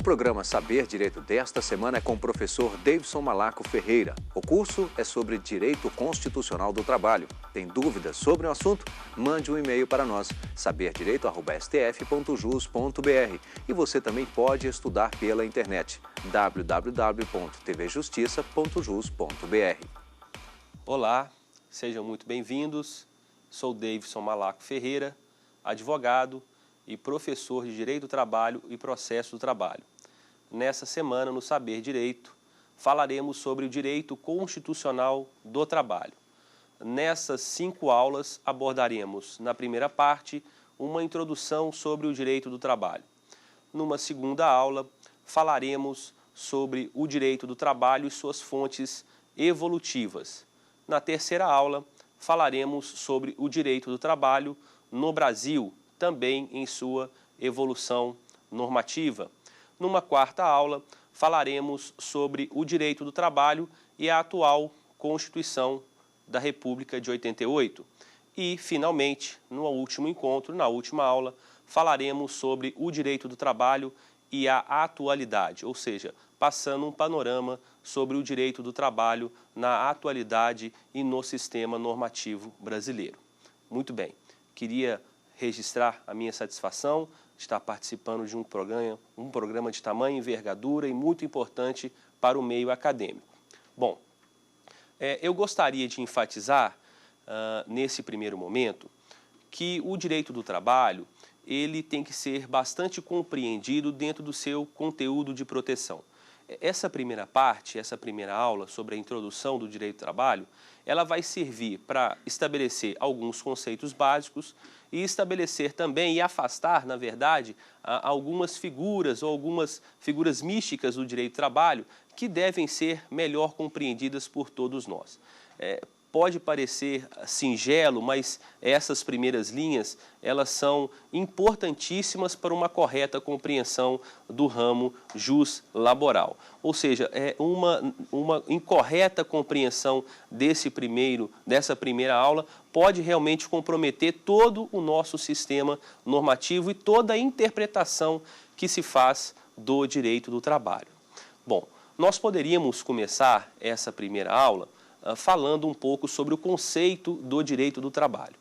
programa Saber Direito desta semana é com o professor Davidson Malaco Ferreira. O curso é sobre Direito Constitucional do Trabalho. Tem dúvidas sobre o assunto? Mande um e-mail para nós, saberdireito@stf.jus.br. E você também pode estudar pela internet, www.tvjustiça.jus.br. Olá, sejam muito bem-vindos. Sou Davidson Malaco Ferreira, advogado e professor de Direito do Trabalho e Processo do Trabalho. Nessa semana, no Saber Direito, falaremos sobre o direito constitucional do trabalho. Nessas 5 aulas, abordaremos, na primeira parte, uma introdução sobre o direito do trabalho. Numa segunda aula, falaremos sobre o direito do trabalho e suas fontes evolutivas. Na terceira aula, falaremos sobre o direito do trabalho no Brasil, também em sua evolução normativa. Numa quarta aula, falaremos sobre o direito do trabalho e a atual Constituição da República de 88. E, finalmente, no último encontro, na última aula, falaremos sobre o direito do trabalho e a atualidade, ou seja, passando um panorama sobre o direito do trabalho na atualidade e no sistema normativo brasileiro. Muito bem, queria registrar a minha satisfação de estar participando de um programa de tamanha envergadura e muito importante para o meio acadêmico. Bom, eu gostaria de enfatizar, nesse primeiro momento, que o direito do trabalho ele tem que ser bastante compreendido dentro do seu conteúdo de proteção. Essa primeira parte, essa primeira aula sobre a introdução do direito do trabalho, ela vai servir para estabelecer alguns conceitos básicos e estabelecer também e afastar, na verdade, algumas figuras ou algumas figuras místicas do direito do trabalho que devem ser melhor compreendidas por todos nós. Pode parecer singelo, mas essas primeiras linhas, elas são importantíssimas para uma correta compreensão do ramo jus-laboral. Ou seja, uma incorreta compreensão dessa primeira aula pode realmente comprometer todo o nosso sistema normativo e toda a interpretação que se faz do direito do trabalho. Bom, nós poderíamos começar essa primeira aula falando um pouco sobre o conceito do direito do trabalho.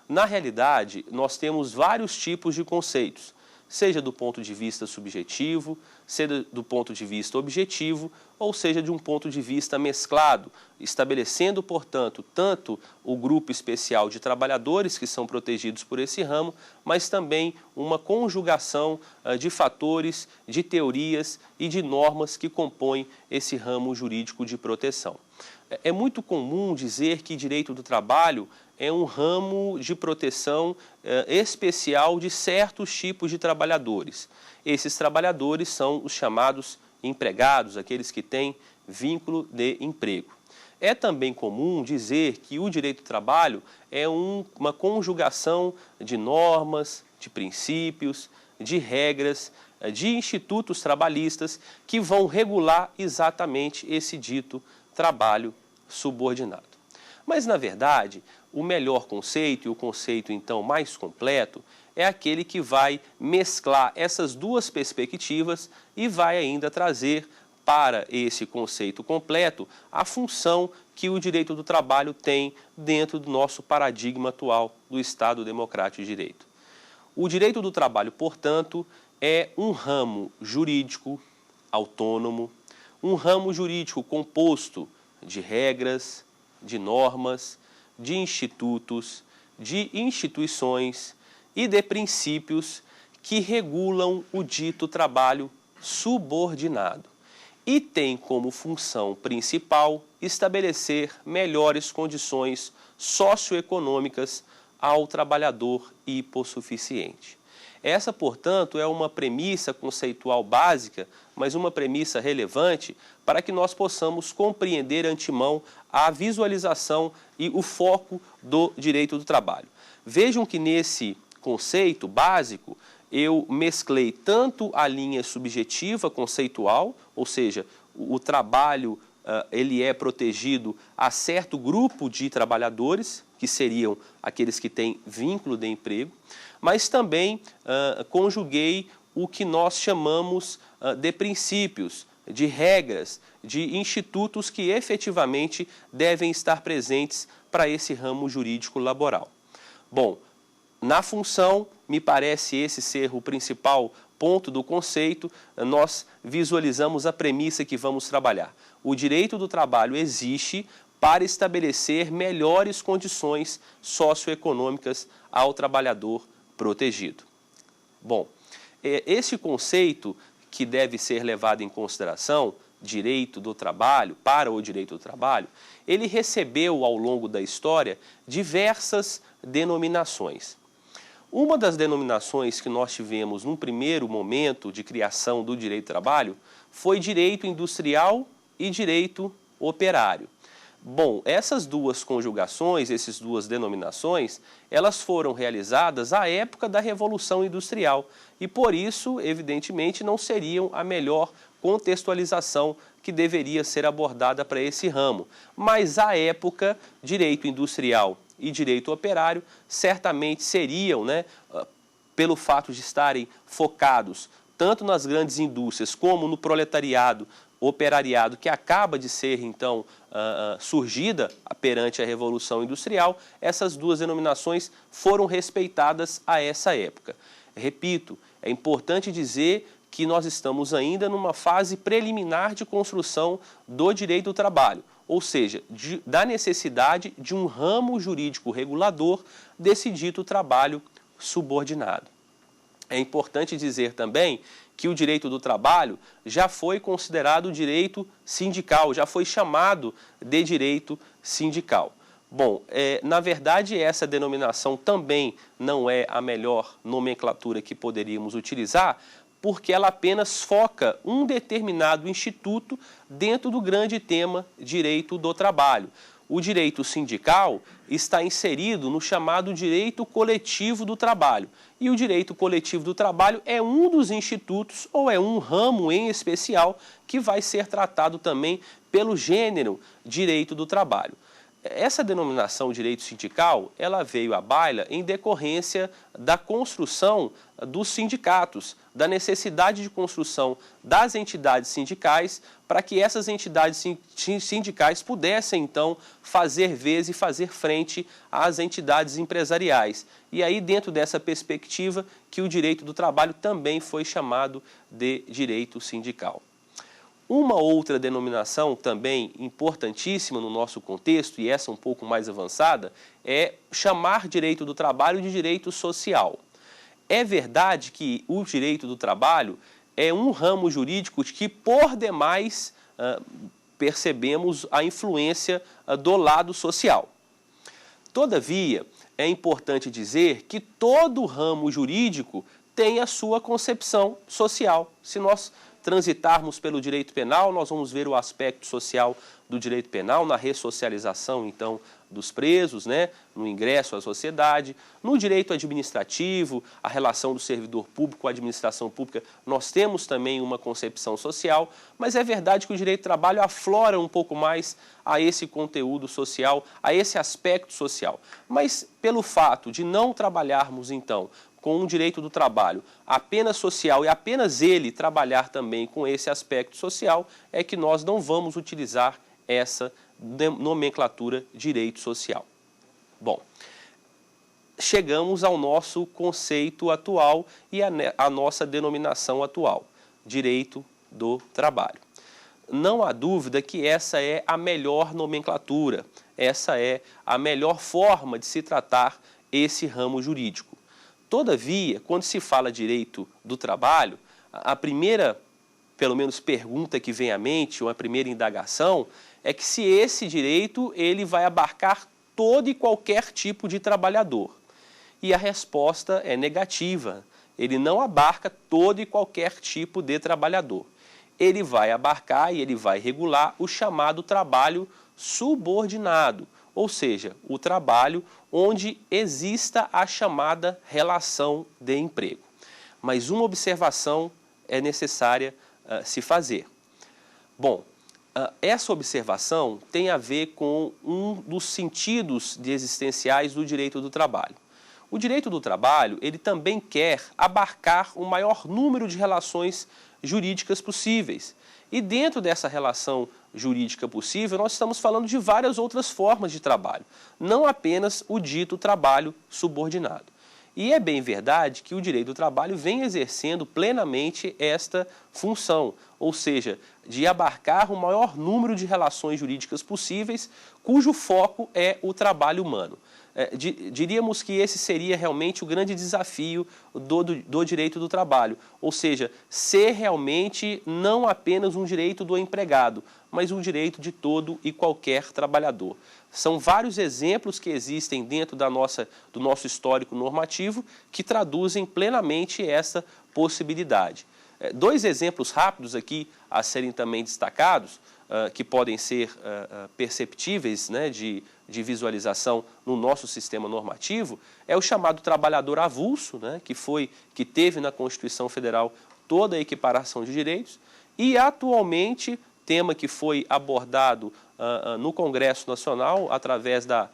Na realidade, nós temos vários tipos de conceitos, seja do ponto de vista subjetivo, seja do ponto de vista objetivo, ou seja de um ponto de vista mesclado, estabelecendo, portanto, tanto o grupo especial de trabalhadores que são protegidos por esse ramo, mas também uma conjugação de fatores, de teorias e de normas que compõem esse ramo jurídico de proteção. É muito comum dizer que direito do trabalho é um ramo de proteção especial de certos tipos de trabalhadores. Esses trabalhadores são os chamados empregados, aqueles que têm vínculo de emprego. É também comum dizer que o direito do trabalho é uma conjugação de normas, de princípios, de regras, de institutos trabalhistas que vão regular exatamente esse dito trabalho subordinado. Mas, na verdade, o melhor conceito e o conceito, então, mais completo é aquele que vai mesclar essas duas perspectivas e vai ainda trazer para esse conceito completo a função que o direito do trabalho tem dentro do nosso paradigma atual do Estado Democrático de Direito. O direito do trabalho, portanto, é um ramo jurídico autônomo, um ramo jurídico composto de regras, de normas, de institutos, de instituições e de princípios que regulam o dito trabalho subordinado e tem como função principal estabelecer melhores condições socioeconômicas ao trabalhador hipossuficiente. Essa, portanto, é uma premissa conceitual básica, mas uma premissa relevante para que nós possamos compreender antemão a visualização e o foco do direito do trabalho. Vejam que nesse conceito básico eu mesclei tanto a linha subjetiva conceitual, ou seja, o trabalho ele é protegido a certo grupo de trabalhadores, que seriam aqueles que têm vínculo de emprego, mas também conjuguei o que nós chamamos de princípios, de regras, de institutos que efetivamente devem estar presentes para esse ramo jurídico laboral. Bom, na função, me parece esse ser o principal ponto do conceito, nós visualizamos a premissa que vamos trabalhar. O direito do trabalho existe para estabelecer melhores condições socioeconômicas ao trabalhador protegido. Bom, esse conceito que deve ser levado em consideração, direito do trabalho, para o direito do trabalho, ele recebeu ao longo da história diversas denominações. Uma das denominações que nós tivemos num primeiro momento de criação do direito do trabalho foi direito industrial e direito operário. Bom, essas duas conjugações, essas duas denominações, elas foram realizadas à época da Revolução Industrial e, por isso, evidentemente, não seriam a melhor contextualização que deveria ser abordada para esse ramo. Mas, à época, direito industrial e direito operário certamente seriam, pelo fato de estarem focados tanto nas grandes indústrias como no proletariado, operariado, que acaba de ser, então, surgida perante a Revolução Industrial, essas duas denominações foram respeitadas a essa época. Repito, é importante dizer que nós estamos ainda numa fase preliminar de construção do direito do trabalho, ou seja, da necessidade de um ramo jurídico regulador desse dito trabalho subordinado. É importante dizer também que o direito do trabalho já foi considerado direito sindical, já foi chamado de direito sindical. Bom, na verdade, essa denominação também não é a melhor nomenclatura que poderíamos utilizar, porque ela apenas foca um determinado instituto dentro do grande tema direito do trabalho. O direito sindical está inserido no chamado direito coletivo do trabalho. E o direito coletivo do trabalho é um dos institutos, ou é um ramo em especial, que vai ser tratado também pelo gênero direito do trabalho. Essa denominação direito sindical, ela veio à baila em decorrência da construção dos sindicatos, da necessidade de construção das entidades sindicais, para que essas entidades sindicais pudessem, então, fazer vez e fazer frente às entidades empresariais. E aí, dentro dessa perspectiva, que o direito do trabalho também foi chamado de direito sindical. Uma outra denominação também importantíssima no nosso contexto, e essa um pouco mais avançada, é chamar direito do trabalho de direito social. É verdade que o direito do trabalho é um ramo jurídico que, por demais, percebemos a influência do lado social. Todavia, é importante dizer que todo ramo jurídico tem a sua concepção social. Se nós transitarmos pelo direito penal, nós vamos ver o aspecto social do direito penal, na ressocialização, então, dos presos, no ingresso à sociedade. No direito administrativo, a relação do servidor público com a administração pública, nós temos também uma concepção social, mas é verdade que o direito do trabalho aflora um pouco mais a esse conteúdo social, a esse aspecto social. Mas pelo fato de não trabalharmos, então, com um direito do trabalho apenas social e apenas ele trabalhar também com esse aspecto social, é que nós não vamos utilizar essa nomenclatura direito social. Bom, chegamos ao nosso conceito atual e a nossa denominação atual, direito do trabalho. Não há dúvida que essa é a melhor nomenclatura, essa é a melhor forma de se tratar esse ramo jurídico. Todavia, quando se fala direito do trabalho, a primeira, pelo menos, pergunta que vem à mente, ou a primeira indagação, é que se esse direito ele vai abarcar todo e qualquer tipo de trabalhador. E a resposta é negativa. Ele não abarca todo e qualquer tipo de trabalhador. Ele vai abarcar e ele vai regular o chamado trabalho subordinado, ou seja, o trabalho onde exista a chamada relação de emprego. Mas uma observação é necessária se fazer. Bom, essa observação tem a ver com um dos sentidos existenciais do direito do trabalho. O direito do trabalho, ele também quer abarcar o maior número de relações jurídicas possíveis. E dentro dessa relação jurídica possível, nós estamos falando de várias outras formas de trabalho, não apenas o dito trabalho subordinado. E é bem verdade que o direito do trabalho vem exercendo plenamente esta função, ou seja, de abarcar o maior número de relações jurídicas possíveis, cujo foco é o trabalho humano. Diríamos que esse seria realmente o grande desafio do direito do trabalho, ou seja, ser realmente não apenas um direito do empregado, mas um direito de todo e qualquer trabalhador. São vários exemplos que existem dentro do nosso histórico normativo que traduzem plenamente essa possibilidade. Dois exemplos rápidos aqui a serem também destacados, que podem ser perceptíveis, né, de visualização no nosso sistema normativo, é o chamado trabalhador avulso, né, que teve na Constituição Federal toda a equiparação de direitos, e atualmente, tema que foi abordado no Congresso Nacional, através da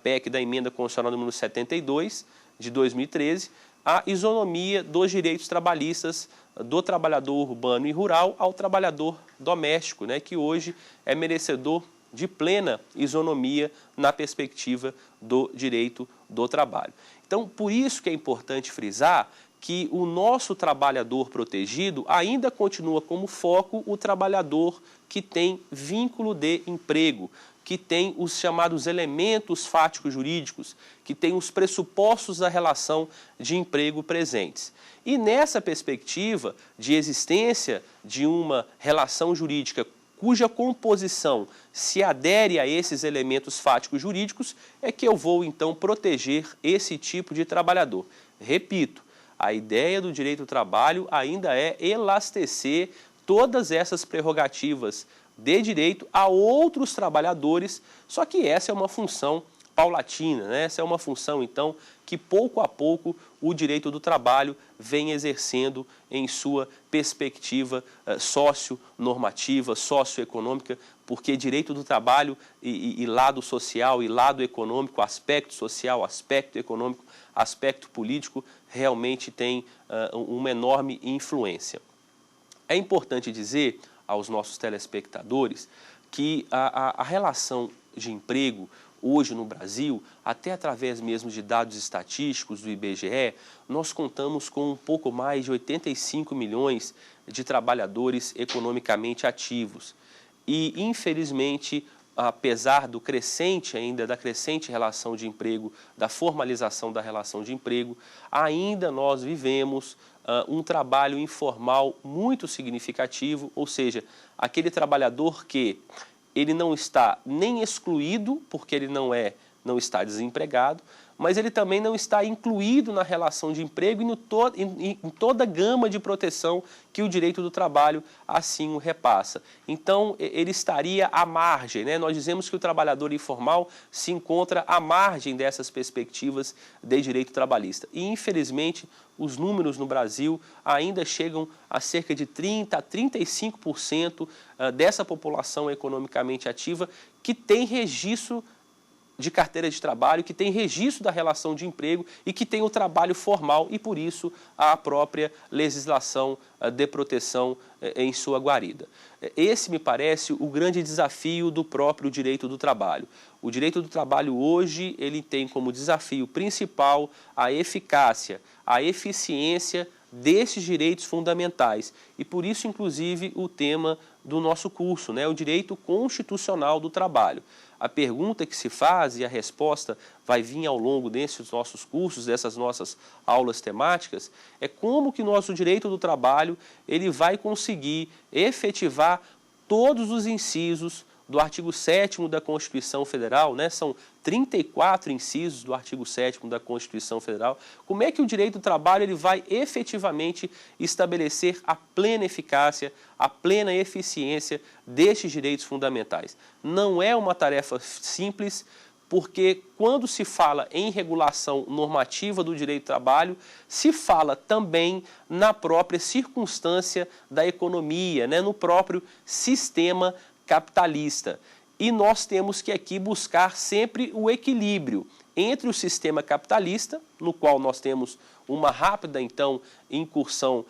PEC, da Emenda Constitucional número 72, de 2013, a isonomia dos direitos trabalhistas do trabalhador urbano e rural ao trabalhador doméstico, né, que hoje é merecedor de plena isonomia na perspectiva do direito do trabalho. Então, por isso que é importante frisar que o nosso trabalhador protegido ainda continua como foco o trabalhador que tem vínculo de emprego, que tem os chamados elementos fáticos jurídicos, que tem os pressupostos da relação de emprego presentes. E nessa perspectiva de existência de uma relação jurídica cuja composição se adere a esses elementos fáticos jurídicos, é que eu vou então proteger esse tipo de trabalhador. Repito, a ideia do direito do trabalho ainda é elastecer todas essas prerrogativas de direito a outros trabalhadores, só que essa é uma função paulatina, né? Essa é uma função, então, que pouco a pouco o direito do trabalho vem exercendo em sua perspectiva socio-normativa, socioeconômica, porque direito do trabalho e lado social e lado econômico, aspecto social, aspecto econômico, aspecto político, realmente tem uma enorme influência. É importante dizer aos nossos telespectadores que a relação de emprego hoje no Brasil, até através mesmo de dados estatísticos do IBGE, nós contamos com um pouco mais de 85 milhões de trabalhadores economicamente ativos. E, infelizmente, apesar da crescente relação de emprego, da formalização da relação de emprego, ainda nós vivemos um trabalho informal muito significativo, ou seja, aquele trabalhador que ele não está nem excluído, porque ele não está desempregado, mas ele também não está incluído na relação de emprego e em toda a gama de proteção que o direito do trabalho assim o repassa. Então, ele estaria à margem, né? Nós dizemos que o trabalhador informal se encontra à margem dessas perspectivas de direito trabalhista. E, infelizmente, os números no Brasil ainda chegam a cerca de 30% a 35% dessa população economicamente ativa que tem registro de carteira de trabalho, que tem registro da relação de emprego e que tem o trabalho formal e, por isso, a própria legislação de proteção em sua guarida. Esse me parece o grande desafio do próprio direito do trabalho. O direito do trabalho hoje, ele tem como desafio principal a eficácia, a eficiência desses direitos fundamentais e, por isso, inclusive, o tema do nosso curso, né, o direito constitucional do trabalho. A pergunta que se faz e a resposta vai vir ao longo desses nossos cursos, dessas nossas aulas temáticas, é como que o nosso direito do trabalho ele vai conseguir efetivar todos os incisos do artigo 7º da Constituição Federal, né? São 34 incisos do artigo 7º da Constituição Federal. Como é que o direito do trabalho ele vai efetivamente estabelecer a plena eficácia, a plena eficiência destes direitos fundamentais? Não é uma tarefa simples, porque quando se fala em regulação normativa do direito do trabalho, se fala também na própria circunstância da economia, né? No próprio sistema capitalista. E nós temos que aqui buscar sempre o equilíbrio entre o sistema capitalista, no qual nós temos uma rápida, então, incursão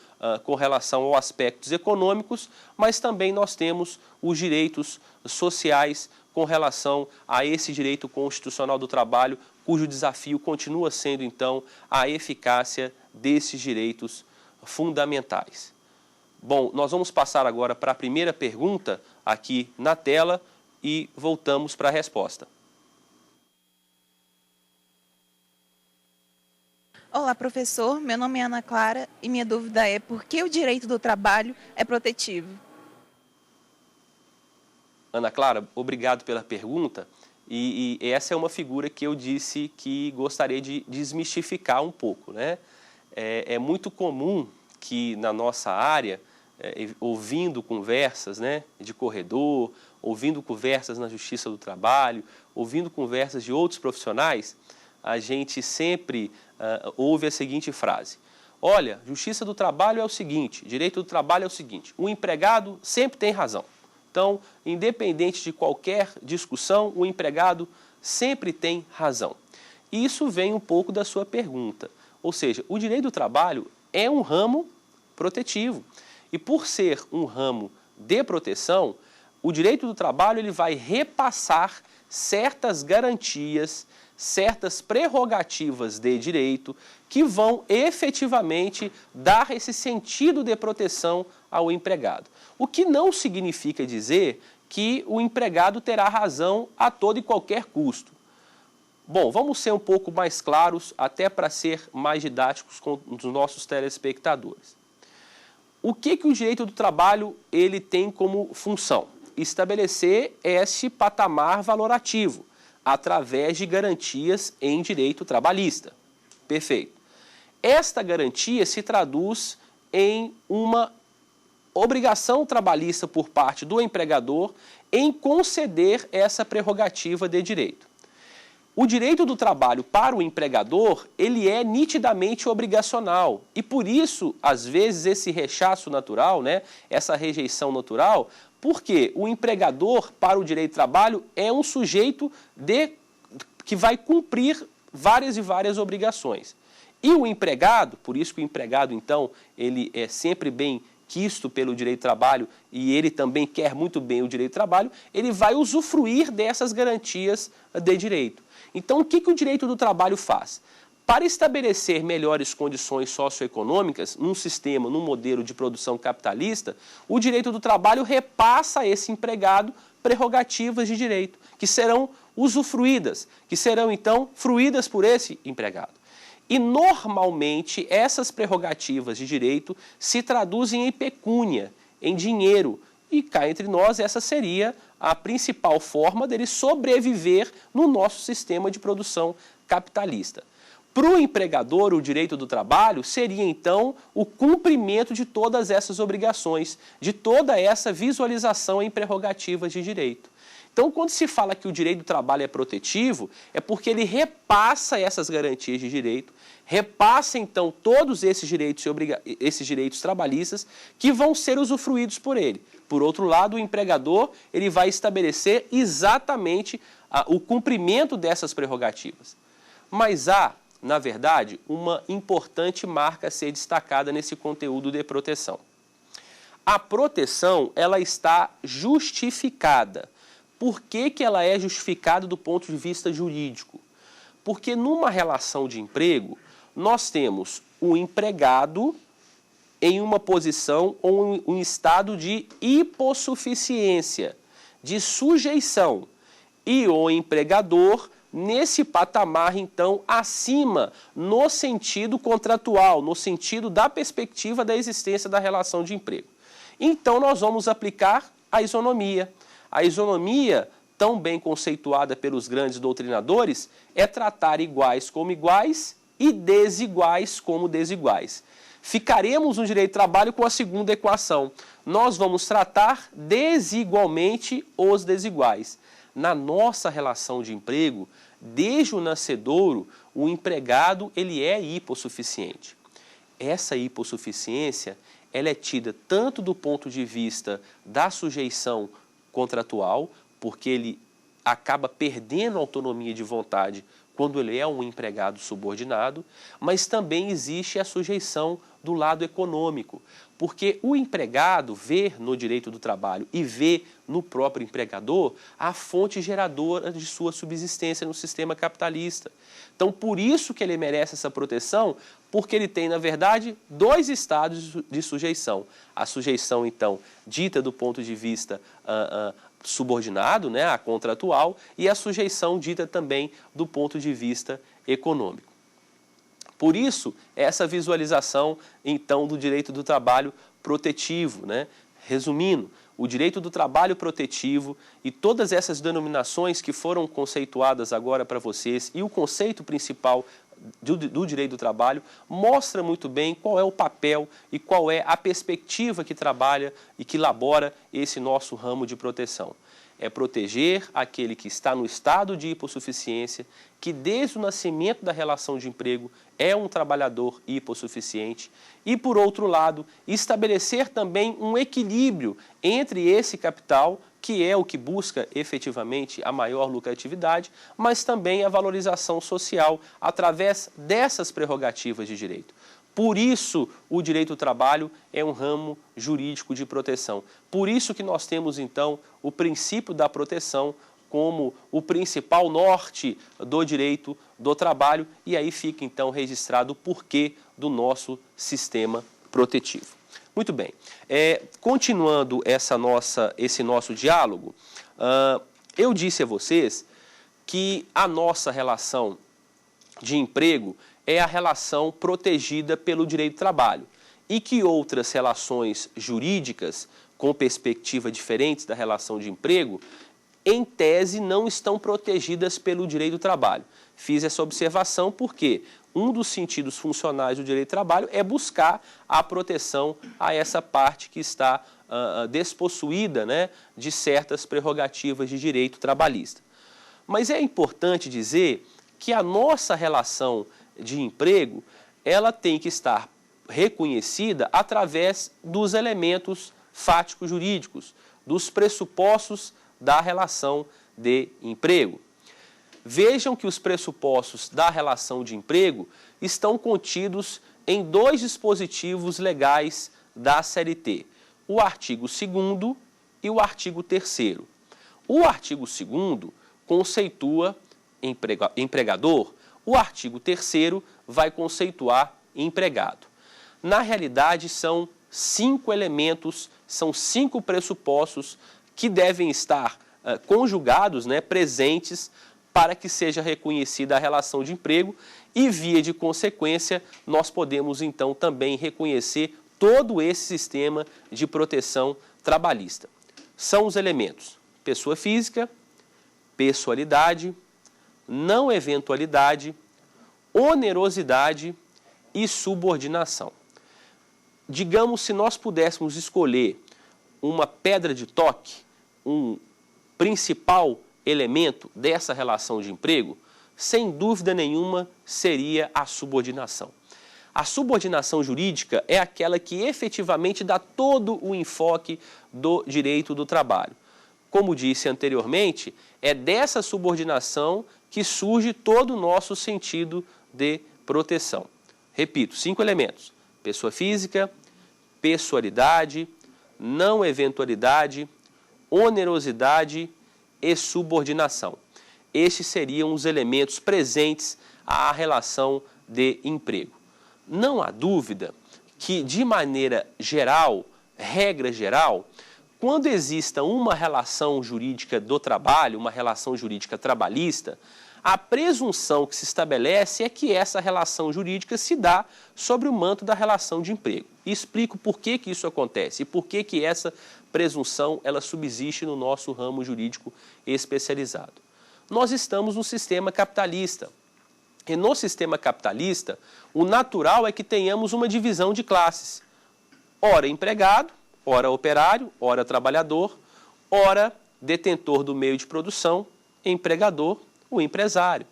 com relação aos aspectos econômicos, mas também nós temos os direitos sociais com relação a esse direito constitucional do trabalho, cujo desafio continua sendo, então, a eficácia desses direitos fundamentais. Bom, nós vamos passar agora para a primeira pergunta aqui na tela e voltamos para a resposta. Olá, professor. Meu nome é Ana Clara e minha dúvida é por que o direito do trabalho é protetivo? Ana Clara, obrigado pela pergunta. E essa é uma figura que eu disse que gostaria de desmistificar um pouco, né? É muito comum que na nossa área, ouvindo conversas, né, de corredor, ouvindo conversas na Justiça do Trabalho, ouvindo conversas de outros profissionais, a gente sempre ouve a seguinte frase: olha, Justiça do Trabalho é o seguinte, direito do trabalho é o seguinte, o empregado sempre tem razão. Então, independente de qualquer discussão, o empregado sempre tem razão. E isso vem um pouco da sua pergunta. Ou seja, o direito do trabalho é um ramo protetivo. E por ser um ramo de proteção, o direito do trabalho ele vai repassar certas garantias, certas prerrogativas de direito que vão efetivamente dar esse sentido de proteção ao empregado. O que não significa dizer que o empregado terá razão a todo e qualquer custo. Bom, vamos ser um pouco mais claros, até para ser mais didáticos com os nossos telespectadores. O que o direito do trabalho ele tem como função? Estabelecer esse patamar valorativo, através de garantias em direito trabalhista. Perfeito. Esta garantia se traduz em uma obrigação trabalhista por parte do empregador em conceder essa prerrogativa de direito. O direito do trabalho para o empregador, ele é nitidamente obrigacional e por isso, às vezes, esse rechaço natural, né, essa rejeição natural, porque o empregador para o direito do trabalho é um sujeito que vai cumprir várias e várias obrigações. E o empregado, por isso que o empregado, então, ele é sempre bem quisto pelo direito do trabalho e ele também quer muito bem o direito do trabalho, ele vai usufruir dessas garantias de direito. Então, o que o direito do trabalho faz? Para estabelecer melhores condições socioeconômicas num sistema, num modelo de produção capitalista, o direito do trabalho repassa a esse empregado prerrogativas de direito, que serão usufruídas, que serão, então, fruídas por esse empregado. E, normalmente, essas prerrogativas de direito se traduzem em pecúnia, em dinheiro. E cá entre nós, essa seria a principal forma dele sobreviver no nosso sistema de produção capitalista. Para o empregador, o direito do trabalho seria, então, o cumprimento de todas essas obrigações, de toda essa visualização em prerrogativas de direito. Então, quando se fala que o direito do trabalho é protetivo, é porque ele repassa essas garantias de direito, repassa, então, todos esses direitos trabalhistas que vão ser usufruídos por ele. Por outro lado, o empregador ele vai estabelecer exatamente o cumprimento dessas prerrogativas. Mas há, na verdade, uma importante marca a ser destacada nesse conteúdo de proteção. A proteção ela está justificada. Por que ela é justificada do ponto de vista jurídico? Porque numa relação de emprego, nós temos o empregado em uma posição ou um estado de hipossuficiência, de sujeição, e o empregador nesse patamar, então, acima no sentido contratual, no sentido da perspectiva da existência da relação de emprego. Então, nós vamos aplicar a isonomia. A isonomia, tão bem conceituada pelos grandes doutrinadores, é tratar iguais como iguais e desiguais como desiguais. Ficaremos no direito do trabalho com a segunda equação. Nós vamos tratar desigualmente os desiguais. Na nossa relação de emprego, desde o nascedouro, o empregado ele é hipossuficiente. Essa hipossuficiência ela é tida tanto do ponto de vista da sujeição contratual, porque ele acaba perdendo a autonomia de vontade quando ele é um empregado subordinado, mas também existe a sujeição do lado econômico, porque o empregado vê no direito do trabalho e vê no próprio empregador a fonte geradora de sua subsistência no sistema capitalista. Então, por isso que ele merece essa proteção, porque ele tem, na verdade, dois estados de sujeição. A sujeição, então, dita do ponto de vista subordinado, né, a contratual, e a sujeição dita também do ponto de vista econômico. Por isso, essa visualização, então, do direito do trabalho protetivo, né? Resumindo, o direito do trabalho protetivo e todas essas denominações que foram conceituadas agora para vocês e o conceito principal do direito do trabalho mostra muito bem qual é o papel e qual é a perspectiva que trabalha e que elabora esse nosso ramo de proteção. É proteger aquele que está no estado de hipossuficiência, que desde o nascimento da relação de emprego é um trabalhador hipossuficiente e, por outro lado, estabelecer também um equilíbrio entre esse capital, que é o que busca efetivamente a maior lucratividade, mas também a valorização social através dessas prerrogativas de direito. Por isso, o direito do trabalho é um ramo jurídico de proteção. Por isso que nós temos, então, o princípio da proteção como o principal norte do direito do trabalho, e aí fica, então, registrado o porquê do nosso sistema protetivo. Muito bem. Continuando esse nosso diálogo, eu disse a vocês que a nossa relação de emprego é a relação protegida pelo direito do trabalho e que outras relações jurídicas com perspectiva diferentes da relação de emprego, em tese, não estão protegidas pelo direito do trabalho. Fiz essa observação porque um dos sentidos funcionais do direito do trabalho é buscar a proteção a essa parte que está despossuída, né, de certas prerrogativas de direito trabalhista. Mas é importante dizer que a nossa relação de emprego, ela tem que estar reconhecida através dos elementos fáticos jurídicos, dos pressupostos da relação de emprego. Vejam que os pressupostos da relação de emprego estão contidos em dois dispositivos legais da CLT, o artigo 2º e o artigo 3º. O artigo 2º conceitua empregador, o artigo 3º vai conceituar empregado. Na realidade, são 5 elementos, são 5 pressupostos que devem estar conjugados, né, presentes, para que seja reconhecida a relação de emprego e, via de consequência, nós podemos, então, também reconhecer todo esse sistema de proteção trabalhista. São os elementos: pessoa física, pessoalidade, não eventualidade, onerosidade e subordinação. Digamos, se nós pudéssemos escolher uma pedra de toque, um principal elemento dessa relação de emprego, sem dúvida nenhuma seria a subordinação. A subordinação jurídica é aquela que efetivamente dá todo o enfoque do direito do trabalho. Como disse anteriormente, é dessa subordinação que surge todo o nosso sentido de proteção. Repito, 5 elementos: pessoa física, pessoalidade, não eventualidade, onerosidade e subordinação. Estes seriam os elementos presentes à relação de emprego. Não há dúvida que, de maneira geral, regra geral, quando exista uma relação jurídica do trabalho, uma relação jurídica trabalhista, a presunção que se estabelece é que essa relação jurídica se dá sobre o manto da relação de emprego. E explico por que isso acontece e por que essa presunção ela subsiste no nosso ramo jurídico especializado. Nós estamos no sistema capitalista. E no sistema capitalista, o natural é que tenhamos uma divisão de classes. Ora empregado, ora operário, ora trabalhador, ora detentor do meio de produção, empregador, o empresário.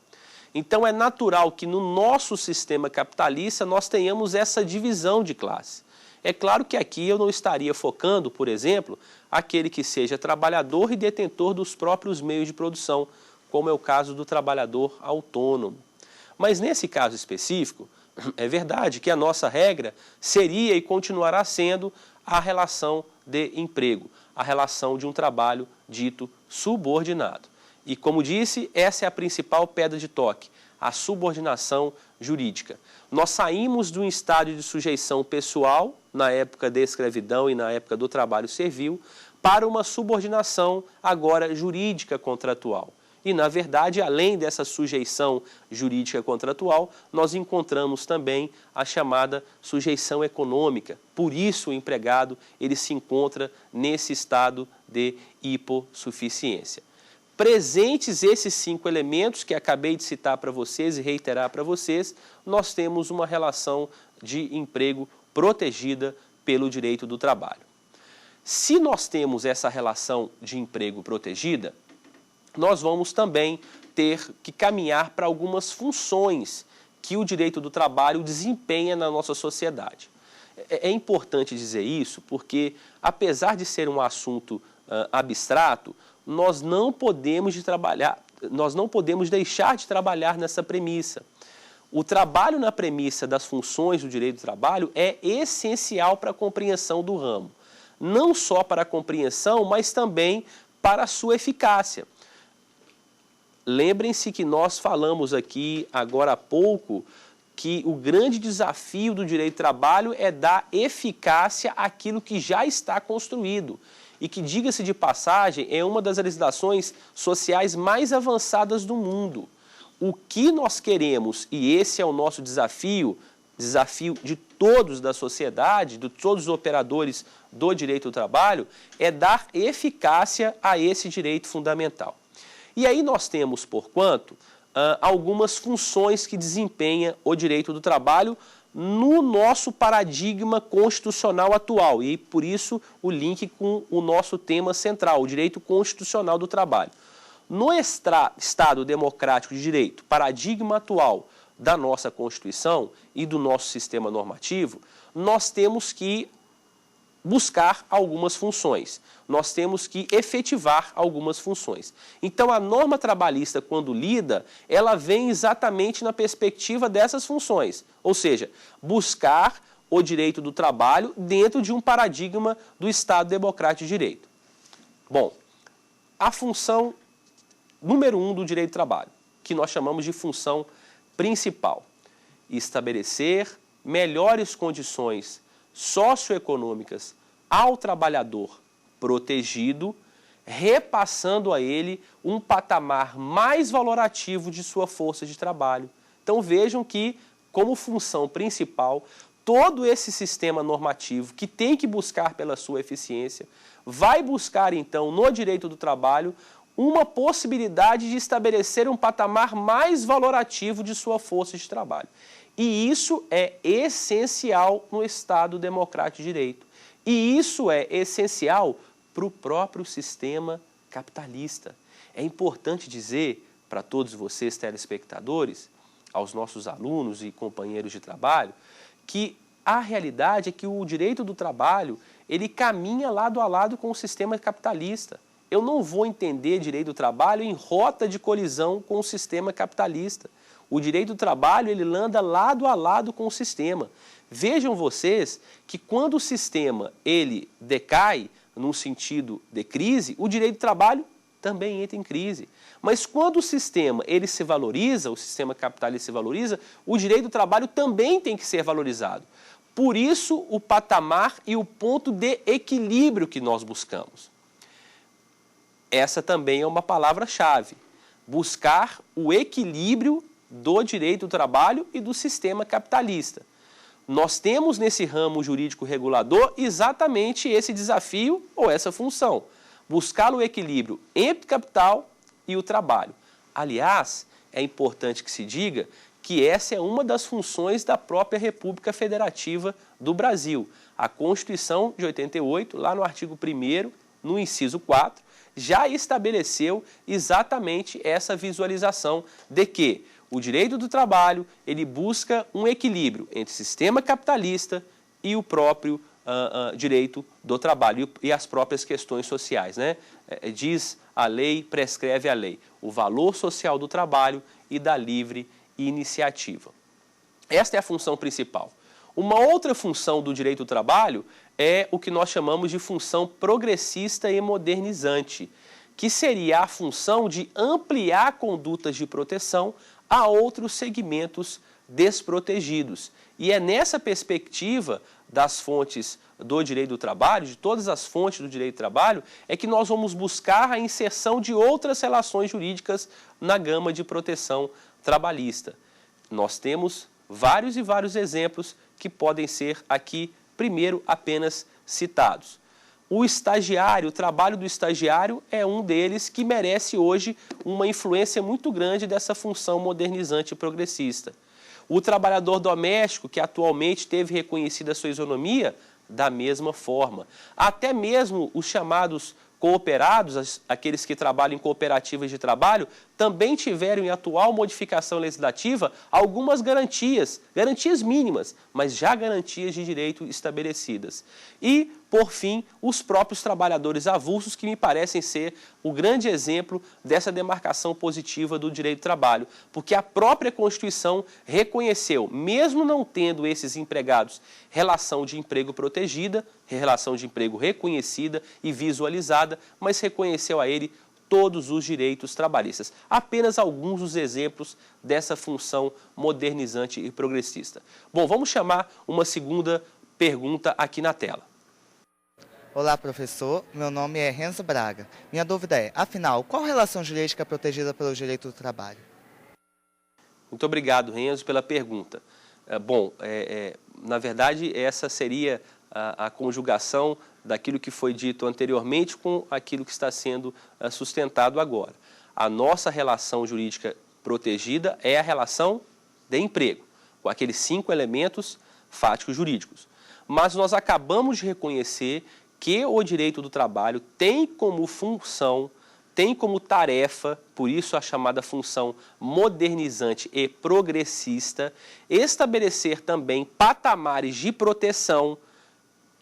Então é natural que no nosso sistema capitalista nós tenhamos essa divisão de classe. É claro que aqui eu não estaria focando, por exemplo, aquele que seja trabalhador e detentor dos próprios meios de produção, como é o caso do trabalhador autônomo. Mas nesse caso específico, é verdade que a nossa regra seria e continuará sendo a relação de emprego, a relação de um trabalho dito subordinado. E, como disse, essa é a principal pedra de toque, a subordinação jurídica. Nós saímos de um estado de sujeição pessoal, na época da escravidão e na época do trabalho servil, para uma subordinação agora jurídica contratual. E, na verdade, além dessa sujeição jurídica contratual, nós encontramos também a chamada sujeição econômica. Por isso, o empregado ele se encontra nesse estado de hipossuficiência. Presentes esses 5 elementos que acabei de citar para vocês e reiterar para vocês, nós temos uma relação de emprego protegida pelo direito do trabalho. Se nós temos essa relação de emprego protegida, nós vamos também ter que caminhar para algumas funções que o direito do trabalho desempenha na nossa sociedade. É importante dizer isso porque, apesar de ser um assunto abstrato, nós não podemos deixar de trabalhar nessa premissa. O trabalho na premissa das funções do direito do trabalho é essencial para a compreensão do ramo. Não só para a compreensão, mas também para a sua eficácia. Lembrem-se que nós falamos aqui agora há pouco que o grande desafio do direito do trabalho é dar eficácia àquilo que já está construído e que, diga-se de passagem, é uma das legislações sociais mais avançadas do mundo. O que nós queremos, e esse é o nosso desafio de todos da sociedade, de todos os operadores do direito do trabalho, é dar eficácia a esse direito fundamental. E aí nós temos, porquanto, algumas funções que desempenha o direito do trabalho no nosso paradigma constitucional atual. E por isso o link com o nosso tema central, o direito constitucional do trabalho. No Estado democrático de direito, paradigma atual da nossa Constituição e do nosso sistema normativo, nós temos que buscar algumas funções, nós temos que efetivar algumas funções. Então, a norma trabalhista, quando lida, ela vem exatamente na perspectiva dessas funções, ou seja, buscar o direito do trabalho dentro de um paradigma do Estado democrático de direito. Bom, a função número 1 do direito do trabalho, que nós chamamos de função principal, estabelecer melhores condições socioeconômicas ao trabalhador protegido, repassando a ele um patamar mais valorativo de sua força de trabalho. Então vejam que, como função principal, todo esse sistema normativo que tem que buscar pela sua eficiência, vai buscar então no direito do trabalho uma possibilidade de estabelecer um patamar mais valorativo de sua força de trabalho. E isso é essencial no Estado democrático de direito. E isso é essencial para o próprio sistema capitalista. É importante dizer para todos vocês, telespectadores, aos nossos alunos e companheiros de trabalho, que a realidade é que o direito do trabalho, ele caminha lado a lado com o sistema capitalista. Eu não vou entender direito do trabalho em rota de colisão com o sistema capitalista. O direito do trabalho, ele anda lado a lado com o sistema. Vejam vocês que quando o sistema ele decai, num sentido de crise, o direito do trabalho também entra em crise. Mas quando o sistema ele se valoriza, o sistema capitalista se valoriza, o direito do trabalho também tem que ser valorizado. Por isso, o patamar e o ponto de equilíbrio que nós buscamos. Essa também é uma palavra-chave. Buscar o equilíbrio do direito do trabalho e do sistema capitalista. Nós temos nesse ramo jurídico regulador exatamente esse desafio ou essa função. Buscar o equilíbrio entre o capital e o trabalho. Aliás, é importante que se diga que essa é uma das funções da própria República Federativa do Brasil. A Constituição de 88, lá no artigo 1º, no inciso 4, já estabeleceu exatamente essa visualização de que o direito do trabalho ele busca um equilíbrio entre o sistema capitalista e o próprio direito do trabalho e as próprias questões sociais, né? Diz a lei, prescreve a lei. o valor social do trabalho e da livre iniciativa. Esta é a função principal. Uma outra função do direito do trabalho é o que nós chamamos de função progressista e modernizante, que seria a função de ampliar condutas de proteção a outros segmentos desprotegidos. E é nessa perspectiva das fontes do direito do trabalho, de todas as fontes do direito do trabalho, é que nós vamos buscar a inserção de outras relações jurídicas na gama de proteção trabalhista. Nós temos vários e vários exemplos que podem ser aqui, primeiro, apenas citados. O estagiário, o trabalho do estagiário é um deles que merece hoje uma influência muito grande dessa função modernizante e progressista. O trabalhador doméstico, que atualmente teve reconhecida a sua isonomia, da mesma forma. Até mesmo os chamados cooperados, aqueles que trabalham em cooperativas de trabalho, também tiveram em atual modificação legislativa algumas garantias mínimas, mas já garantias de direito estabelecidas. E, por fim, os próprios trabalhadores avulsos, que me parecem ser o grande exemplo dessa demarcação positiva do direito do trabalho, porque a própria Constituição reconheceu, mesmo não tendo esses empregados relação de emprego protegida, relação de emprego reconhecida e visualizada, mas reconheceu a ele todos os direitos trabalhistas. Apenas alguns dos exemplos dessa função modernizante e progressista. Bom, vamos chamar uma segunda pergunta aqui na tela. Olá, professor. Meu nome é Renzo Braga. Minha dúvida é, afinal, qual relação jurídica é protegida pelo direito do trabalho? Muito obrigado, Renzo, pela pergunta. Na verdade, essa seria a conjugação daquilo que foi dito anteriormente com aquilo que está sendo sustentado agora. A nossa relação jurídica protegida é a relação de emprego, com aqueles 5 elementos fáticos jurídicos. Mas nós acabamos de reconhecer que o direito do trabalho tem como função, tem como tarefa, por isso a chamada função modernizante e progressista, estabelecer também patamares de proteção,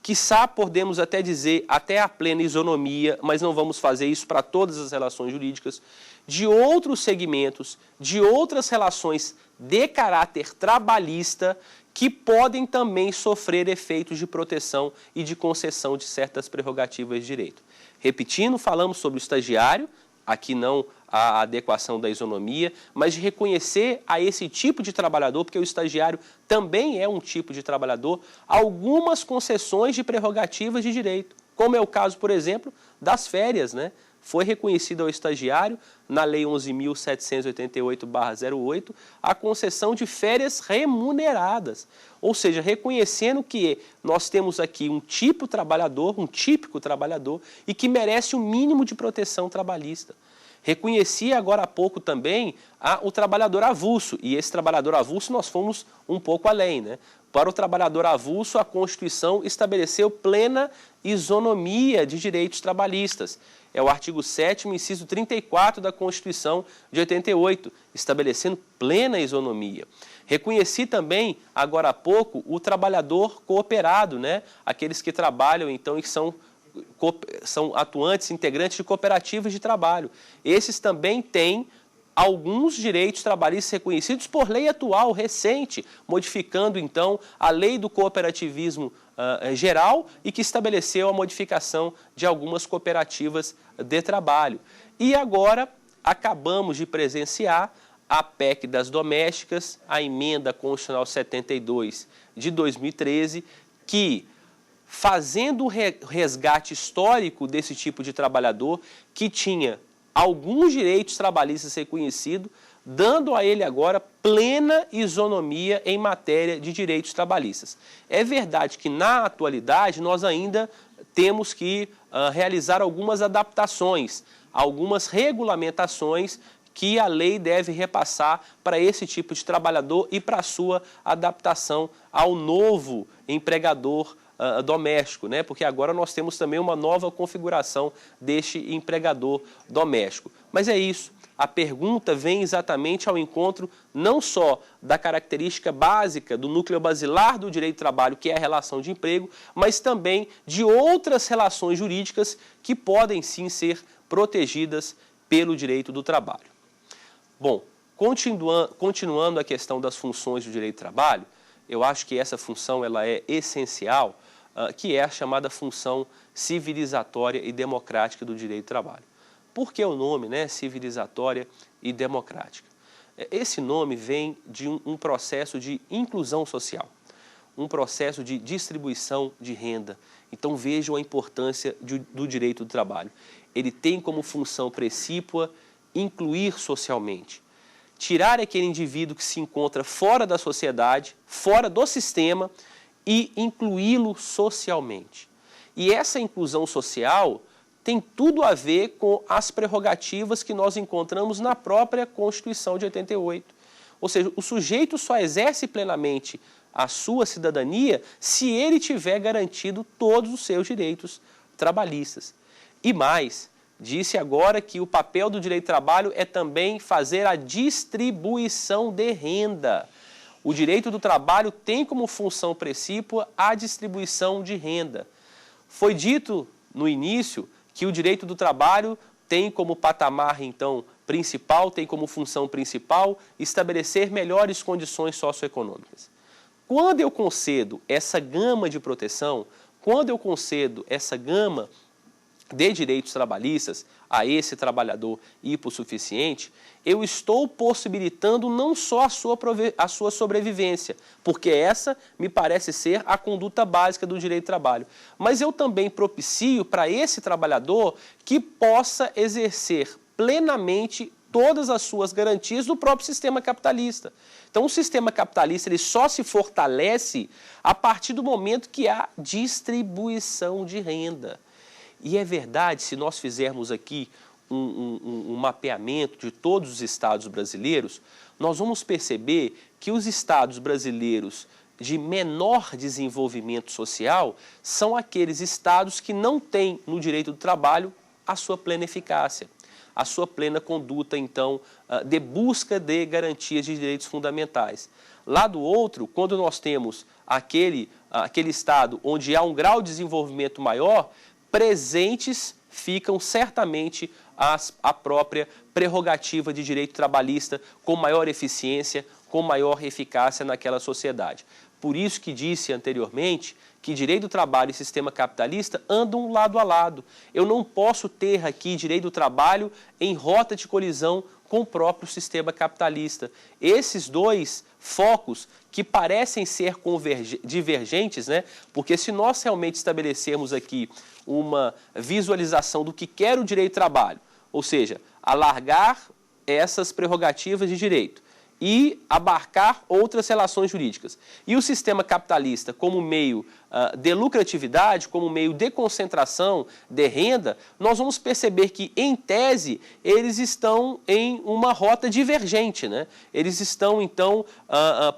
quiçá podemos até dizer até a plena isonomia, mas não vamos fazer isso para todas as relações jurídicas, de outros segmentos, de outras relações de caráter trabalhista que podem também sofrer efeitos de proteção e de concessão de certas prerrogativas de direito. Repetindo, falamos sobre o estagiário, aqui não a adequação da isonomia, mas de reconhecer a esse tipo de trabalhador, porque o estagiário também é um tipo de trabalhador, algumas concessões de prerrogativas de direito, como é o caso, por exemplo, das férias, né? Foi reconhecido ao estagiário, na Lei 11.788/08, a concessão de férias remuneradas. Ou seja, reconhecendo que nós temos aqui um típico trabalhador, e que merece um mínimo de proteção trabalhista. Reconhecia agora há pouco também o trabalhador avulso, e esse trabalhador avulso nós fomos um pouco além, né? Para o trabalhador avulso, a Constituição estabeleceu plena isonomia de direitos trabalhistas. É o artigo 7º, inciso 34 da Constituição de 88, estabelecendo plena isonomia. Reconheci também, agora há pouco, o trabalhador cooperado, né? Aqueles que trabalham, então, e que são atuantes, integrantes de cooperativas de trabalho. Esses também têm alguns direitos trabalhistas reconhecidos por lei atual, recente, modificando, então, a lei do cooperativismo geral e que estabeleceu a modificação de algumas cooperativas de trabalho. E agora acabamos de presenciar a PEC das domésticas, a Emenda Constitucional 72 de 2013, que, fazendo o resgate histórico desse tipo de trabalhador, que tinha alguns direitos trabalhistas reconhecidos, dando a ele agora plena isonomia em matéria de direitos trabalhistas. É verdade que, na atualidade, nós ainda temos que realizar algumas adaptações, algumas regulamentações que a lei deve repassar para esse tipo de trabalhador e para a sua adaptação ao novo empregador doméstico, né? Porque agora nós temos também uma nova configuração deste empregador doméstico. Mas é isso, a pergunta vem exatamente ao encontro não só da característica básica do núcleo basilar do direito do trabalho, que é a relação de emprego, mas também de outras relações jurídicas que podem sim ser protegidas pelo direito do trabalho. Bom, continuando a questão das funções do direito do trabalho, eu acho que essa função ela é essencial, que é a chamada função civilizatória e democrática do direito do trabalho. Por que o nome, né, civilizatória e democrática? Esse nome vem de um processo de inclusão social, um processo de distribuição de renda. Então vejam a importância do direito do trabalho. Ele tem como função precípua incluir socialmente, tirar aquele indivíduo que se encontra fora da sociedade, fora do sistema e incluí-lo socialmente. E essa inclusão social tem tudo a ver com as prerrogativas que nós encontramos na própria Constituição de 88. Ou seja, o sujeito só exerce plenamente a sua cidadania se ele tiver garantido todos os seus direitos trabalhistas. E mais, disse agora que o papel do direito do trabalho é também fazer a distribuição de renda. O direito do trabalho tem como função precípua a distribuição de renda. Foi dito no início que o direito do trabalho tem como patamar, então, principal, tem como função principal estabelecer melhores condições socioeconômicas. Quando eu concedo essa gama de proteção, quando eu concedo essa gama de direitos trabalhistas a esse trabalhador hipossuficiente, eu estou possibilitando não só a sua sobrevivência, porque essa me parece ser a conduta básica do direito do trabalho, mas eu também propicio para esse trabalhador que possa exercer plenamente todas as suas garantias do próprio sistema capitalista. Então, o sistema capitalista ele só se fortalece a partir do momento que há distribuição de renda. E é verdade, se nós fizermos aqui um mapeamento de todos os estados brasileiros, nós vamos perceber que os estados brasileiros de menor desenvolvimento social são aqueles estados que não têm no direito do trabalho a sua plena eficácia, a sua plena conduta, então, de busca de garantias de direitos fundamentais. Lá do outro, quando nós temos aquele estado onde há um grau de desenvolvimento maior, presentes ficam certamente a própria prerrogativa de direito trabalhista com maior eficiência, com maior eficácia naquela sociedade. Por isso que disse anteriormente que direito do trabalho e sistema capitalista andam lado a lado. Eu não posso ter aqui direito do trabalho em rota de colisão com o próprio sistema capitalista. Esses dois focos que parecem ser divergentes, né? Porque se nós realmente estabelecermos aqui uma visualização do que quer o direito do trabalho, ou seja, alargar essas prerrogativas de direito e abarcar outras relações jurídicas. E o sistema capitalista como meio de lucratividade, como meio de concentração de renda, nós vamos perceber que, em tese, eles estão em uma rota divergente, né? Eles estão, então,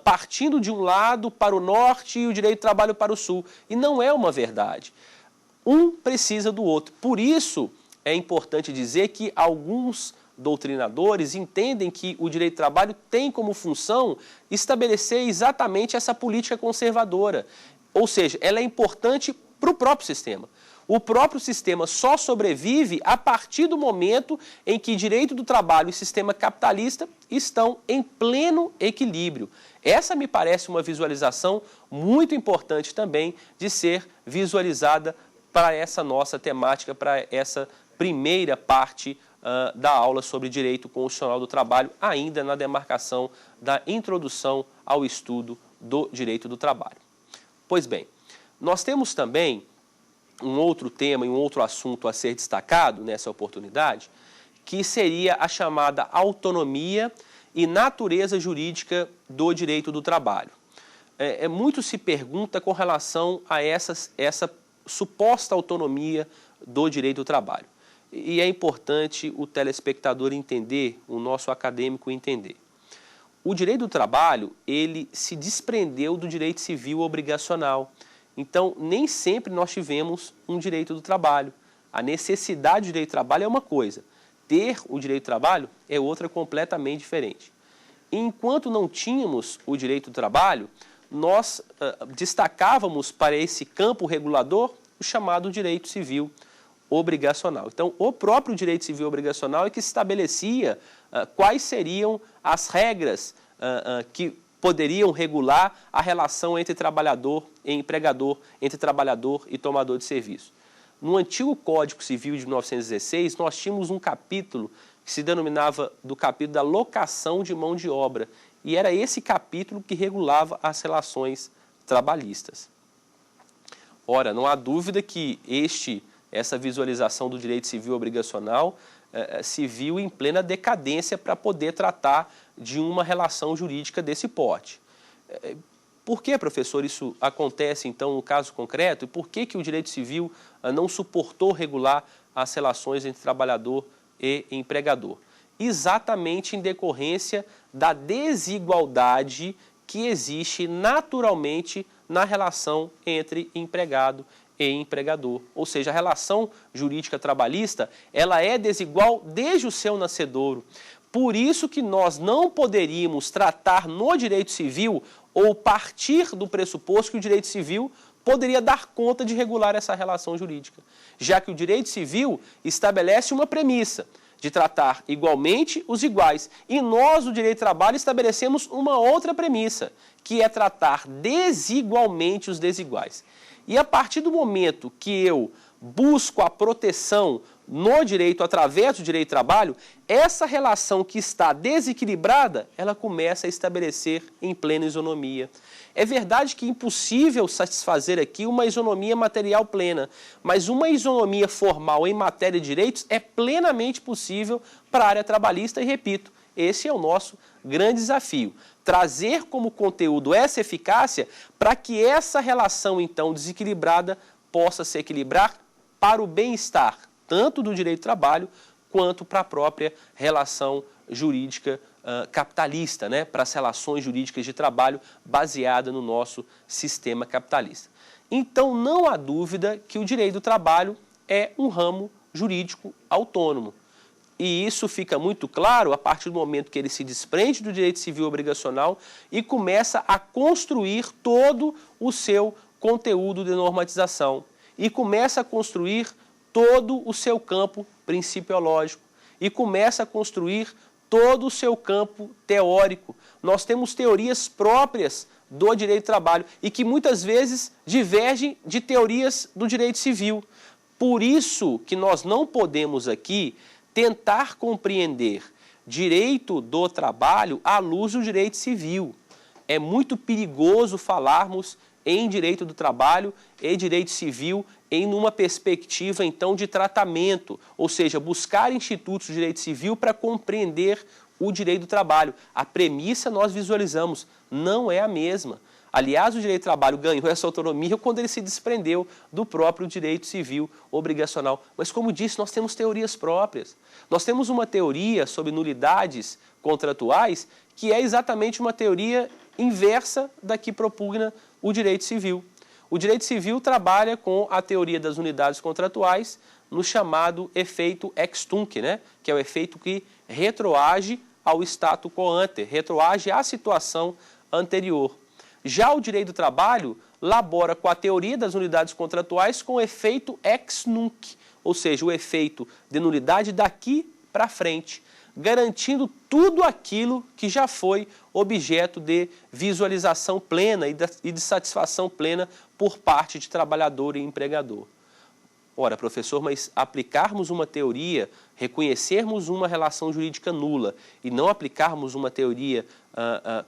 partindo de um lado para o norte e o direito do trabalho para o sul. E não é uma verdade. Um precisa do outro. Por isso, é importante dizer que alguns doutrinadores entendem que o direito do trabalho tem como função estabelecer exatamente essa política conservadora. Ou seja, ela é importante para o próprio sistema. O próprio sistema só sobrevive a partir do momento em que direito do trabalho e sistema capitalista estão em pleno equilíbrio. Essa me parece uma visualização muito importante também de ser visualizada para essa nossa temática, para essa primeira parte da aula sobre direito constitucional do trabalho, ainda na demarcação da introdução ao estudo do direito do trabalho. Pois bem, nós temos também um outro tema e um outro assunto a ser destacado nessa oportunidade, que seria a chamada autonomia e natureza jurídica do direito do trabalho. Muito se pergunta com relação a essa suposta autonomia do direito do trabalho. E é importante o telespectador entender, o nosso acadêmico entender. O direito do trabalho, ele se desprendeu do direito civil obrigacional. Então, nem sempre nós tivemos um direito do trabalho. A necessidade do direito do trabalho é uma coisa. Ter o direito do trabalho é outra completamente diferente. Enquanto não tínhamos o direito do trabalho, nós destacávamos para esse campo regulador o chamado direito civil obrigacional. Então, o próprio direito civil obrigacional é que estabelecia quais seriam as regras que poderiam regular a relação entre trabalhador e empregador, entre trabalhador e tomador de serviço. No antigo Código Civil de 1916, nós tínhamos um capítulo que se denominava do capítulo da locação de mão de obra, e era esse capítulo que regulava as relações trabalhistas. Ora, não há dúvida que essa visualização do direito civil obrigacional se viu em plena decadência para poder tratar de uma relação jurídica desse porte. Por que, professor, isso acontece, então, no caso concreto? E por que o direito civil não suportou regular as relações entre trabalhador e empregador? Exatamente em decorrência da desigualdade que existe naturalmente na relação entre empregado e empregador. Ou seja, a relação jurídica trabalhista, ela é desigual desde o seu nascedouro. Por isso que nós não poderíamos tratar no direito civil ou partir do pressuposto que o direito civil poderia dar conta de regular essa relação jurídica, já que o direito civil estabelece uma premissa de tratar igualmente os iguais. E nós, no direito do trabalho, estabelecemos uma outra premissa, que é tratar desigualmente os desiguais. E a partir do momento que eu busco a proteção no direito, através do direito do trabalho, essa relação que está desequilibrada, ela começa a estabelecer em plena isonomia. É verdade que é impossível satisfazer aqui uma isonomia material plena, mas uma isonomia formal em matéria de direitos é plenamente possível para a área trabalhista e, repito, esse é o nosso grande desafio. Trazer como conteúdo essa eficácia para que essa relação, então, desequilibrada possa se equilibrar para o bem-estar, tanto do direito do trabalho, quanto para a própria relação jurídica capitalista, né? Para as relações jurídicas de trabalho baseada no nosso sistema capitalista. Então, não há dúvida que o direito do trabalho é um ramo jurídico autônomo. E isso fica muito claro a partir do momento que ele se desprende do direito civil obrigacional e começa a construir todo o seu conteúdo de normatização. E começa a construir todo o seu campo principiológico. E começa a construir todo o seu campo teórico. Nós temos teorias próprias do direito do trabalho e que muitas vezes divergem de teorias do direito civil. Por isso que nós não podemos aqui tentar compreender direito do trabalho à luz do direito civil. É muito perigoso falarmos em direito do trabalho e direito civil em uma perspectiva, então, de tratamento, ou seja, buscar institutos de direito civil para compreender o direito do trabalho. A premissa nós visualizamos, não é a mesma. Aliás, o direito do trabalho ganhou essa autonomia quando ele se desprendeu do próprio direito civil obrigacional. Mas, como disse, nós temos teorias próprias. Nós temos uma teoria sobre nulidades contratuais que é exatamente uma teoria inversa da que propugna o direito civil. O direito civil trabalha com a teoria das unidades contratuais no chamado efeito ex tunc, né? Que é o efeito que retroage ao status quo ante, retroage à situação anterior. Já o direito do trabalho labora com a teoria das unidades contratuais com o efeito ex nunc, ou seja, o efeito de nulidade daqui para frente, garantindo tudo aquilo que já foi objeto de visualização plena e de satisfação plena por parte de trabalhador e empregador. Ora, professor, mas aplicarmos uma teoria, reconhecermos uma relação jurídica nula e não aplicarmos uma teoria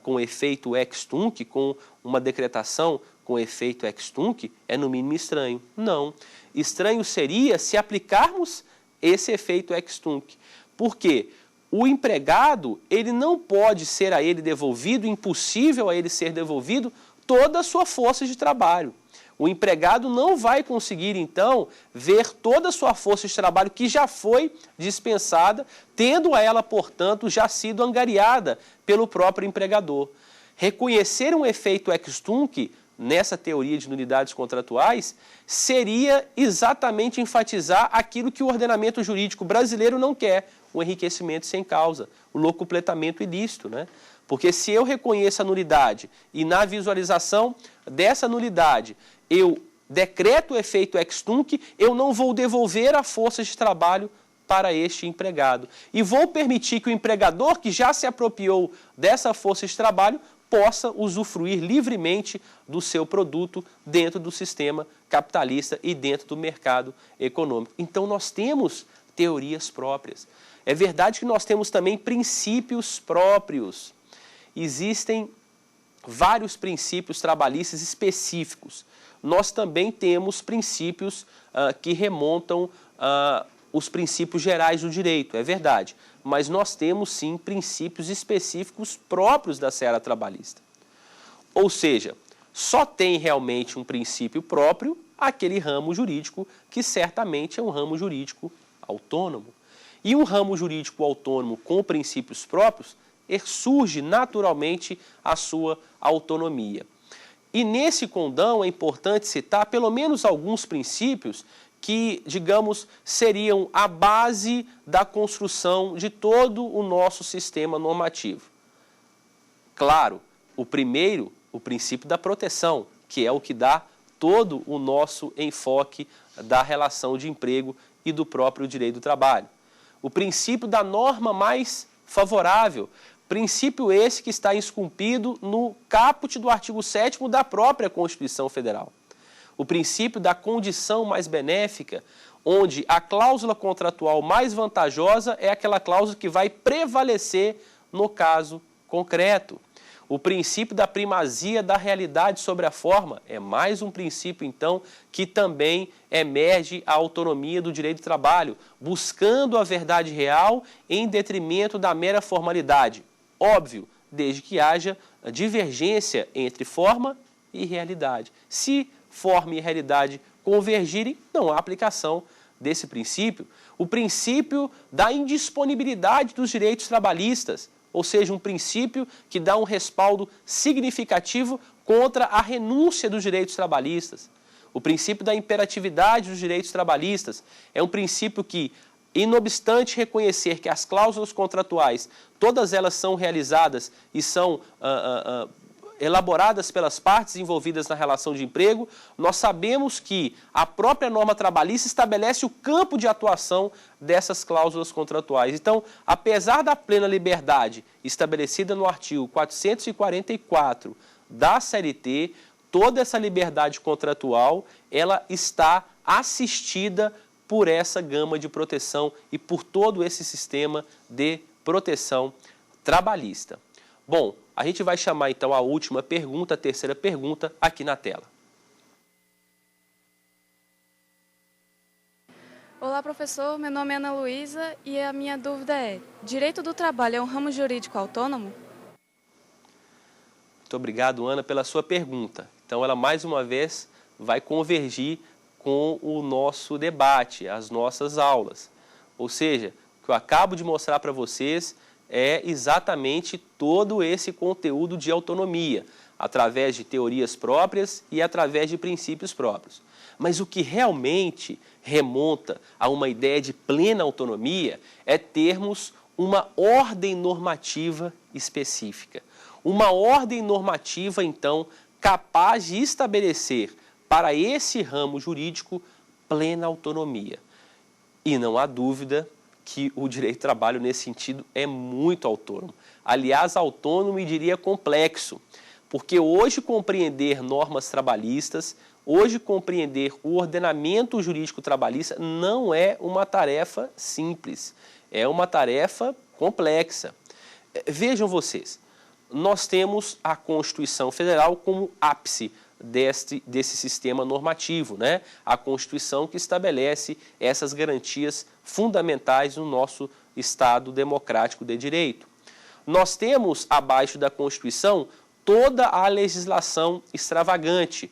com efeito ex tunc, com uma decretação com efeito ex tunc, é no mínimo estranho. Não. Estranho seria se aplicarmos esse efeito ex tunc. Por quê? O empregado, ele não pode ser a ele devolvido, impossível a ele ser devolvido toda a sua força de trabalho. O empregado não vai conseguir, então, ver toda a sua força de trabalho que já foi dispensada, tendo a ela, portanto, já sido angariada pelo próprio empregador. Reconhecer um efeito ex tunc nessa teoria de nulidades contratuais seria exatamente enfatizar aquilo que o ordenamento jurídico brasileiro não quer, o enriquecimento sem causa, o locupletamento ilícito, né? Porque se eu reconheço a nulidade e na visualização dessa nulidade eu decreto o efeito ex tunc, eu não vou devolver a força de trabalho para este empregado. E vou permitir que o empregador que já se apropriou dessa força de trabalho possa usufruir livremente do seu produto dentro do sistema capitalista e dentro do mercado econômico. Então nós temos teorias próprias. É verdade que nós temos também princípios próprios. Existem vários princípios trabalhistas específicos. Nós também temos princípios que remontam os princípios gerais do direito, é verdade. Mas nós temos sim princípios específicos próprios da seara trabalhista. Ou seja, só tem realmente um princípio próprio aquele ramo jurídico que certamente é um ramo jurídico autônomo. E um ramo jurídico autônomo com princípios próprios surge naturalmente a sua autonomia. E nesse condão é importante citar pelo menos alguns princípios que, digamos, seriam a base da construção de todo o nosso sistema normativo. Claro, o primeiro, o princípio da proteção, que é o que dá todo o nosso enfoque da relação de emprego e do próprio direito do trabalho. O princípio da norma mais favorável, princípio esse que está esculpido no caput do artigo 7º da própria Constituição Federal. O princípio da condição mais benéfica, onde a cláusula contratual mais vantajosa é aquela cláusula que vai prevalecer no caso concreto. O princípio da primazia da realidade sobre a forma é mais um princípio, então, que também emerge a autonomia do direito do trabalho, buscando a verdade real em detrimento da mera formalidade. Óbvio, desde que haja divergência entre forma e realidade. Se forma e realidade convergirem, não há aplicação desse princípio. O princípio da indisponibilidade dos direitos trabalhistas, ou seja, um princípio que dá um respaldo significativo contra a renúncia dos direitos trabalhistas. O princípio da imperatividade dos direitos trabalhistas é um princípio que, inobstante reconhecer que as cláusulas contratuais, todas elas são realizadas e são elaboradas pelas partes envolvidas na relação de emprego, nós sabemos que a própria norma trabalhista estabelece o campo de atuação dessas cláusulas contratuais. Então, apesar da plena liberdade estabelecida no artigo 444 da CLT, toda essa liberdade contratual, ela está assistida por essa gama de proteção e por todo esse sistema de proteção trabalhista. Bom, a gente vai chamar então a última pergunta, a terceira pergunta, aqui na tela. Olá, professor. Meu nome é Ana Luísa e a minha dúvida é: direito do trabalho é um ramo jurídico autônomo? Muito obrigado, Ana, pela sua pergunta. Então, ela mais uma vez vai convergir com o nosso debate, as nossas aulas. Ou seja, o que eu acabo de mostrar para vocês é exatamente todo esse conteúdo de autonomia, através de teorias próprias e através de princípios próprios. Mas o que realmente remonta a uma ideia de plena autonomia é termos uma ordem normativa específica. Uma ordem normativa, então, capaz de estabelecer para esse ramo jurídico plena autonomia. E não há dúvida que o direito do trabalho, nesse sentido, é muito autônomo. Aliás, autônomo e diria complexo, porque hoje compreender normas trabalhistas, hoje compreender o ordenamento jurídico trabalhista não é uma tarefa simples, é uma tarefa complexa. Vejam vocês, nós temos a Constituição Federal como ápice desse sistema normativo, né? A Constituição que estabelece essas garantias fundamentais no nosso Estado democrático de direito. Nós temos, abaixo da Constituição, toda a legislação extravagante.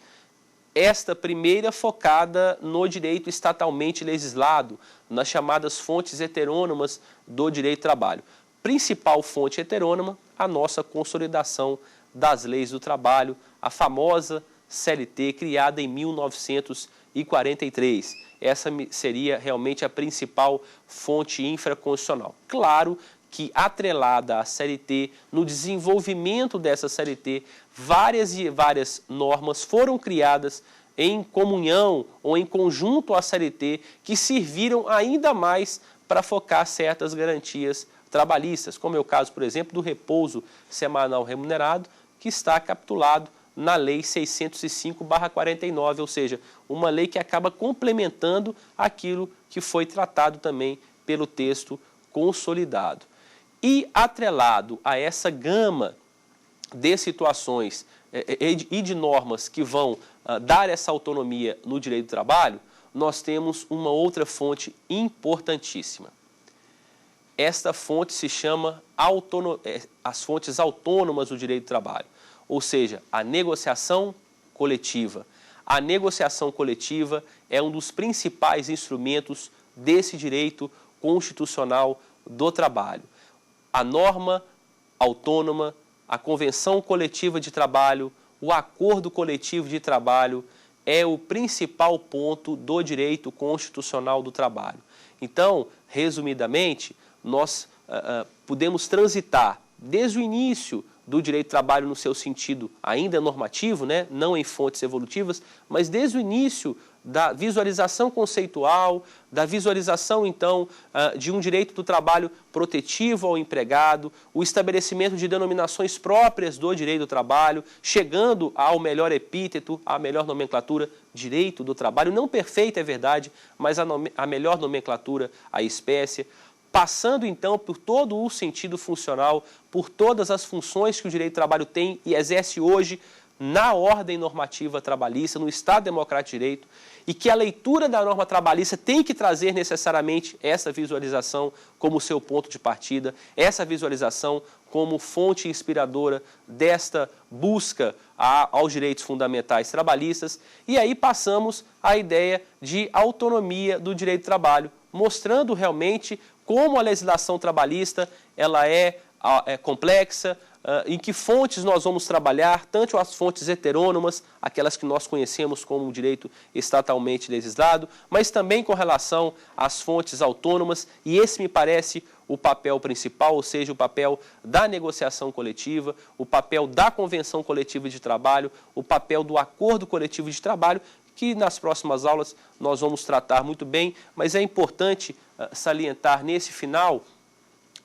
Esta primeira focada no direito estatalmente legislado, nas chamadas fontes heterônomas do direito do trabalho. Principal fonte heterônoma, a nossa consolidação das leis do trabalho, a famosa CLT, criada em 1943. Essa seria realmente a principal fonte infraconstitucional. Claro que, atrelada à CLT, no desenvolvimento dessa CLT, várias e várias normas foram criadas em comunhão ou em conjunto à CLT, que serviram ainda mais para focar certas garantias trabalhistas, como é o caso, por exemplo, do repouso semanal remunerado, que está capitulado na Lei 605/49, ou seja, uma lei que acaba complementando aquilo que foi tratado também pelo texto consolidado. E atrelado a essa gama de situações e de normas que vão dar essa autonomia no direito do trabalho, nós temos uma outra fonte importantíssima. Esta fonte se chama as fontes autônomas do direito do trabalho, ou seja, a negociação coletiva. A negociação coletiva é um dos principais instrumentos desse direito constitucional do trabalho. A norma autônoma, a convenção coletiva de trabalho, o acordo coletivo de trabalho é o principal ponto do direito constitucional do trabalho. Então, resumidamente, nós podemos transitar desde o início do direito do trabalho no seu sentido ainda normativo, né? Não em fontes evolutivas, mas desde o início da visualização conceitual, da visualização, então, de um direito do trabalho protetivo ao empregado, o estabelecimento de denominações próprias do direito do trabalho, chegando ao melhor epíteto, à melhor nomenclatura, direito do trabalho, não perfeita, é verdade, mas a melhor nomenclatura, a espécie, passando, então, por todo o sentido funcional, por todas as funções que o direito do trabalho tem e exerce hoje na ordem normativa trabalhista, no Estado Democrático de Direito, e que a leitura da norma trabalhista tem que trazer necessariamente essa visualização como seu ponto de partida, essa visualização como fonte inspiradora desta busca aos direitos fundamentais trabalhistas, e aí passamos à ideia de autonomia do direito do trabalho, mostrando realmente como a legislação trabalhista ela é complexa, em que fontes nós vamos trabalhar, tanto as fontes heterônomas, aquelas que nós conhecemos como direito estatalmente legislado, mas também com relação às fontes autônomas, e esse me parece o papel principal, ou seja, o papel da negociação coletiva, o papel da convenção coletiva de trabalho, o papel do acordo coletivo de trabalho, que nas próximas aulas nós vamos tratar muito bem, mas é importante salientar nesse final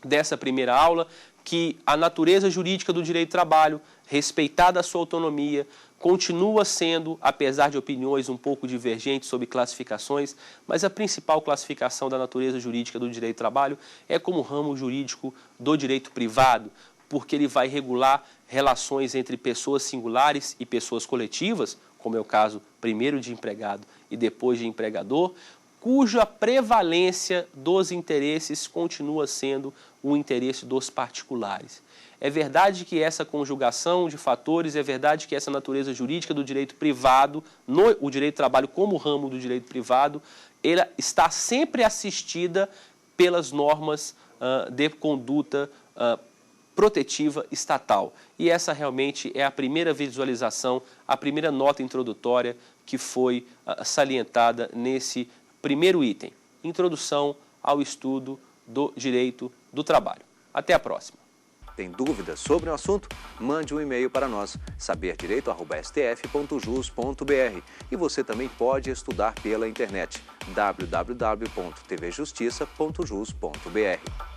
dessa primeira aula que a natureza jurídica do direito do trabalho, respeitada a sua autonomia, continua sendo, apesar de opiniões um pouco divergentes sobre classificações, mas a principal classificação da natureza jurídica do direito do trabalho é como ramo jurídico do direito privado, porque ele vai regular relações entre pessoas singulares e pessoas coletivas, como é o caso primeiro de empregado e depois de empregador, cuja prevalência dos interesses continua sendo o interesse dos particulares. É verdade que essa conjugação de fatores, é verdade que essa natureza jurídica do direito privado, o direito do trabalho como ramo do direito privado, ela está sempre assistida pelas normas de conduta protetiva estatal. E essa realmente é a primeira visualização, a primeira nota introdutória que foi salientada nesse primeiro item, introdução ao estudo do direito do trabalho. Até a próxima. Tem dúvidas sobre o assunto? Mande um e-mail para nós, saberdireito@stf.jus.br. E você também pode estudar pela internet, www.tvjustiça.jus.br.